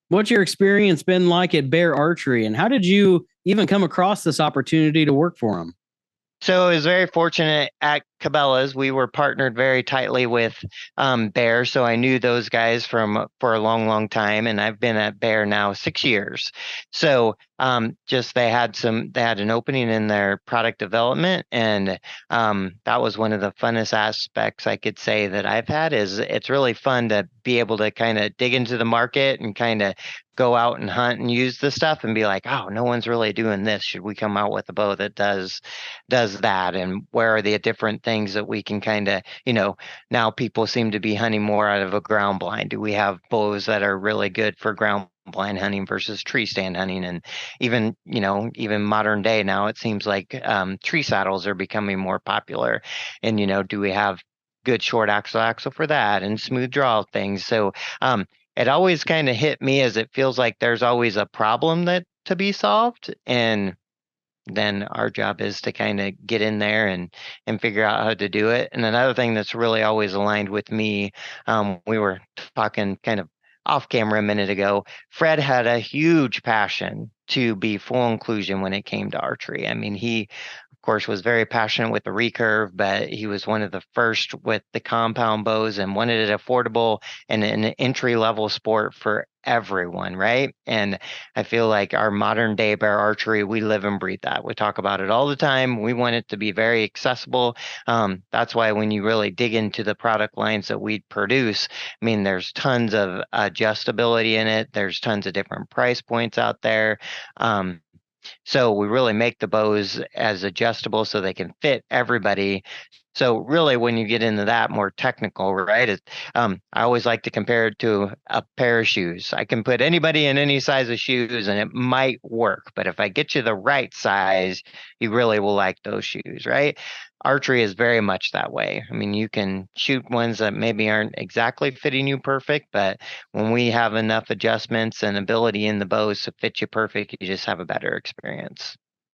What's your experience been like at Bear Archery, and how did you even come across this opportunity to work for them? So I was very fortunate at Cabela's. We were partnered very tightly with Bear, so I knew those guys from for a long, long time, and I've been at Bear now 6 years. So just they had an opening in their product development, and that was one of the funnest aspects I could say that I've had. Is it's really fun to be able to kind of dig into the market and kind of go out and hunt and use the stuff and be like, oh, no one's really doing this. Should we come out with a bow that does that, and where are the different things that we can kind of, now people seem to be hunting more out of a ground blind. Do we have bows that are really good for ground blind hunting versus tree stand hunting? And even modern day now, it seems like tree saddles are becoming more popular. And do we have good short axle for that and smooth draw things? So it always kind of hit me as it feels like there's always a problem that to be solved, and then our job is to kind of get in there and figure out how to do it. And another thing that's really always aligned with me, we were talking kind of off camera a minute ago. Fred had a huge passion to be full inclusion when it came to archery. I mean, he of course was very passionate with the recurve, but he was one of the first with the compound bows and wanted it affordable and an entry level sport for everyone, right? And I feel like our modern day bear archery, we live and breathe that. We talk about it all the time. We want it to be very accessible. That's why when you really dig into the product lines that we produce, I mean, there's tons of adjustability in it. There's tons of different price points out there. So we really make the bows as adjustable so they can fit everybody. So really, when you get into that more technical, right? I always like to compare it to a pair of shoes. I can put anybody in any size of shoes, and it might work. But if I get you the right size, you really will like those shoes, right? Archery is very much that way. I mean, you can shoot ones that maybe aren't exactly fitting you perfect, but when we have enough adjustments and ability in the bows to fit you perfect, you just have a better experience.